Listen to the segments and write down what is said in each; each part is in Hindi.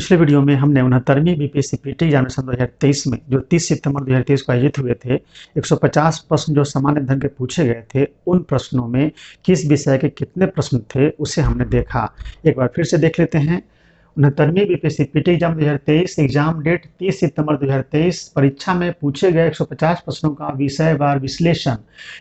पिछले वीडियो में हमने 69वीं बीपीएससी पीटी एग्जामिनेशन 2023 में जो 30 सितंबर 2023 को आयोजित हुए थे 150 प्रश्न जो सामान्य अध्ययन के पूछे गए थे, उन प्रश्नों में किस विषय के कितने प्रश्न थे उसे हमने देखा। एक बार फिर से देख लेते हैं। 69वीं BPSC PT exam 2023 exam date 30 सितंबर 2023 परीक्षा में पूछे गए 150 प्रश्नों का विषयवार विश्लेषण।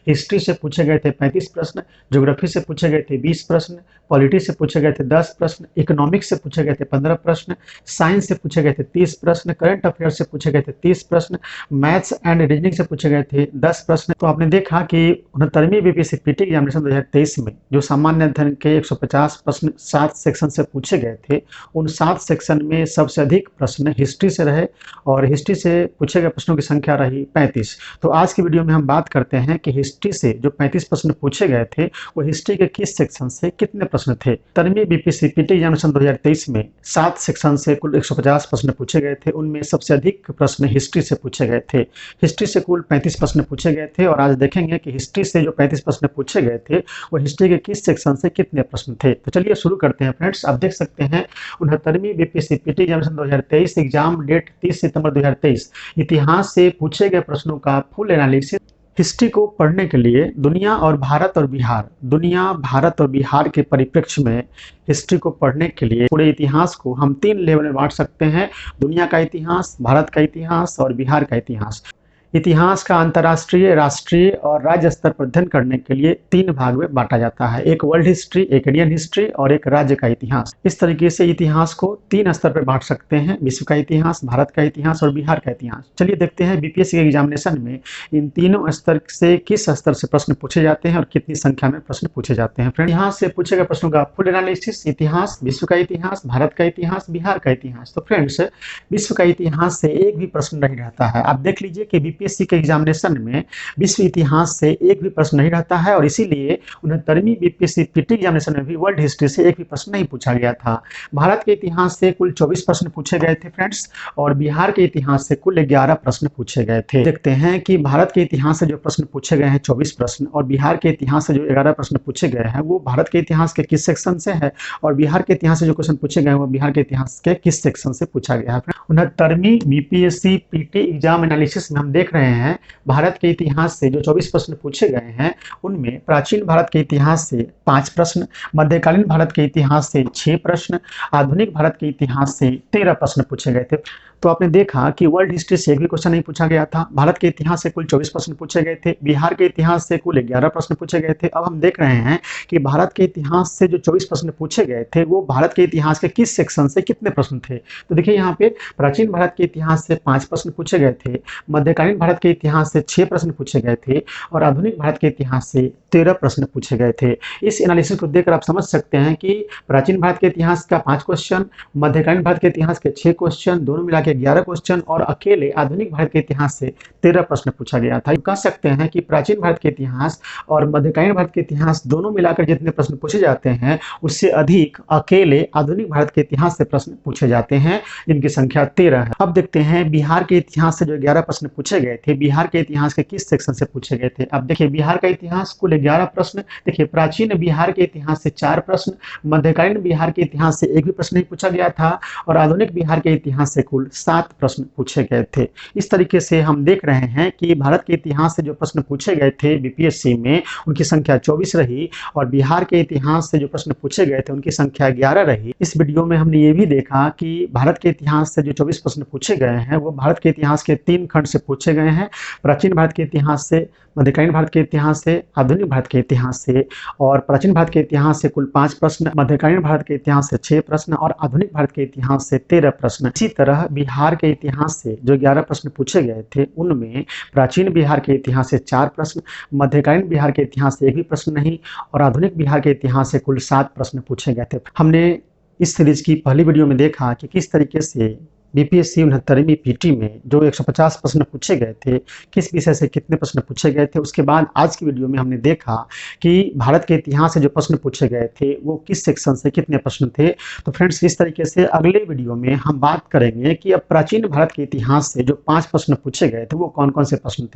हिस्ट्री से पूछे गए थे 35 प्रश्न, ज्योग्राफी से पूछे गए थे 20 प्रश्न, पॉलिटी से पूछे गए थे 10 प्रश्न, इकोनॉमिक्स से पूछे गए थे 15 प्रश्न, साइंस से पूछे गए थे 30 प्रश्न, करंट अफेयर से पूछे गए थे 30 प्रश्न, मैथ्स एंड रीजनिंग से पूछे गए थे 10 प्रश्न। तो आपने देखा कि 69वीं बीपीएससी पीटी एग्जामिनेशन 2023 में जो सामान्य अध्ययन के 150 प्रश्न 7 सेक्शन से पूछे गए थे, उन 7 सेक्शन में सबसे अधिक प्रश्न हिस्ट्री से रहे और हिस्ट्री से पूछे गए प्रश्नों की संख्या रही 35। तो आज की वीडियो में हम बात करते हैं कि हिस्ट्री से जो 35 प्रश्न पूछे गए थे वो हिस्ट्री के किस सेक्शन से कितने प्रश्न थे। 69वीं बीपीएससी पीटी एग्जामिनेशन 2023 में 7 सेक्शन से कुल 150 प्रश्न पूछे गए थे, उनमें सबसे अधिक प्रश्न हिस्ट्री से पूछे गए थे। हिस्ट्री से कुल 35 प्रश्न पूछे गए थे और आज देखेंगे कि हिस्ट्री से जो 35 प्रश्न पूछे गए थे वो हिस्ट्री के किस सेक्शन से कितने प्रश्न थे। तो चलिए शुरू करते हैं फ्रेंड्स। आप देख सकते हैं 69वीं BPSC PT examination 2023 exam date 30 सितंबर 2023 इतिहास से पूछे गए प्रश्नों का फुल एनालिसिस। हिस्ट्री को पढ़ने के लिए दुनिया, भारत और बिहार के परिप्रेक्ष्य में हिस्ट्री को पढ़ने के लिए पूरे इतिहास को हम 3 लेवल में बांट सकते हैं। दुनिया का इतिहास, भारत का इतिहास और बिहार का इतिहास। इतिहास का अंतर्राष्ट्रीय, राष्ट्रीय और राज्य स्तर पर अध्ययन करने के लिए 3 भाग में बांटा जाता है, एक वर्ल्ड हिस्ट्री, एक इंडियन हिस्ट्री और एक राज्य का इतिहास। इस तरीके से इतिहास को 3 स्तर पर बांट सकते हैं, विश्व का इतिहास, भारत का इतिहास और बिहार का इतिहास। चलिए देखते हैं बीपीएससी के एग्जामिनेशन में इन तीनों स्तर से किस स्तर से प्रश्न पूछे जाते हैं और कितनी संख्या में प्रश्न पूछे जाते हैं। फ्रेंड, यहाँ से पूछे गए प्रश्नों का फुल एनालिसिस, इतिहास, विश्व का इतिहास, भारत का इतिहास, बिहार का इतिहास। तो फ्रेंड्स, विश्व का इतिहास से एक भी प्रश्न नहीं रहता है। आप देख लीजिए कि बीपीएससी के एग्जामिनेशन में विश्व इतिहास से एक भी प्रश्न नहीं रहता है और इसीलिए 69वीं बीपीएससी पीटी एग्जामिनेशन में भी वर्ल्ड हिस्ट्री से एक भी प्रश्न नहीं पूछा गया था। भारत के इतिहास से कुल 24 प्रश्न पूछे गए थे फ्रेंड्स और बिहार के इतिहास से कुल 11 प्रश्न पूछे गए थे। देखते हैं कि भारत के इतिहास से जो प्रश्न पूछे गए हैं 24 प्रश्न और बिहार के इतिहास से जो 11 प्रश्न पूछे गए हैं वो भारत के इतिहास के किस सेक्शन से है और बिहार के इतिहास से जो क्वेश्चन पूछे गए हैं वो बिहार के इतिहास के किस सेक्शन से पूछा गया है। 69वीं बीपीएससी पीटी एग्जाम एनालिसिस में हम देख रहे हैं भारत के इतिहास से जो 24 प्रश्न पूछे गए हैं उनमें प्राचीन भारत के इतिहास से 5 प्रश्न, मध्यकालीन भारत के इतिहास से 6 प्रश्न, आधुनिक भारत के इतिहास से 13 प्रश्न पूछे गए थे। तो आपने देखा कि वर्ल्ड हिस्ट्री से एक भी क्वेश्चन नहीं पूछा गया था। भारत के इतिहास से कुल 24 प्रश्न पूछे गए थे, बिहार के इतिहास से कुल 11 प्रश्न पूछे गए थे। अब हम देख रहे हैं कि भारत के इतिहास से जो 24 प्रश्न पूछे गए थे वो भारत के इतिहास के किस सेक्शन से कितने प्रश्न थे। तो देखिए यहाँ पे प्राचीन भारत के इतिहास से 5 प्रश्न पूछे गए थे, मध्यकालीन भारत के इतिहास से 6 प्रश्न पूछे गए थे और आधुनिक भारत के इतिहास से 13 प्रश्न पूछे गए थे। इस एनालिसिस को देखकर आप समझ सकते हैं कि प्राचीन भारत के इतिहास का 5 क्वेश्चन, मध्यकालीन भारत के इतिहास के 6 क्वेश्चन, दोनों मिला के 11 क्वेश्चन और अकेले आधुनिक भारत के इतिहास से 13 प्रश्न पूछा गया था। कह सकते हैं कि प्राचीन भारत के इतिहास और मध्यकालीन भारत के इतिहास दोनों मिलाकर जितने प्रश्न पूछे जाते हैं उससे अधिक अकेले आधुनिक भारत के इतिहास से प्रश्न पूछे जाते हैं, जिनकी संख्या 13 है। अब देखते हैं बिहार के इतिहास से जो 11 प्रश्न पूछे गए थे, बिहार के इतिहास के किस सेक्शन से पूछे गए थे। अब देखिए बिहार का इतिहास कुल 11 प्रश्न। देखिए प्राचीन बिहार के इतिहास से 4 प्रश्न, मध्यकालीन बिहार के इतिहास से एक भी प्रश्न नहीं पूछा गया था और आधुनिक बिहार के इतिहास से कुल 7 प्रश्न पूछे गए थे। इस तरीके से हम देख रहे हैं कि भारत के इतिहास से जो प्रश्न पूछे गए थे बीपीएससी में उनकी संख्या 24 रही और बिहार के इतिहास से जो प्रश्न पूछे गए थे उनकी संख्या 11 रही। इस वीडियो में हमने ये भी देखा कि भारत के इतिहास से जो 24 प्रश्न पूछे गए हैं वो भारत के इतिहास के 3 खंड से पूछे गए हैं, प्राचीन भारत के इतिहास से, मध्यकालीन भारत के इतिहास से, आधुनिक भारत के इतिहास से। और प्राचीन भारत के इतिहास से कुल 5 प्रश्न, मध्यकालीन भारत के इतिहास से 6 प्रश्न और आधुनिक भारत के इतिहास से 13 प्रश्न। इसी तरह बिहार के इतिहास से जो 11 प्रश्न पूछे गए थे उनमें प्राचीन बिहार के इतिहास से 4 प्रश्न, मध्यकालीन बिहार के इतिहास से एक भी प्रश्न नहीं और आधुनिक बिहार के इतिहास से कुल 7 प्रश्न पूछे गए थे। हमने इस सीरीज की पहली वीडियो में देखा कि किस तरीके से बीपीएससी 69वीं पीटी में जो 150 प्रश्न पूछे गए थे किस विषय से कितने प्रश्न पूछे गए थे। उसके बाद आज की वीडियो में हमने देखा कि भारत के इतिहास से जो प्रश्न पूछे गए थे वो किस सेक्शन से कितने प्रश्न थे। तो फ्रेंड्स, इस तरीके से अगले वीडियो में हम बात करेंगे कि अब प्राचीन भारत के इतिहास से जो 5 प्रश्न पूछे गए थे वो कौन कौन से प्रश्न थे।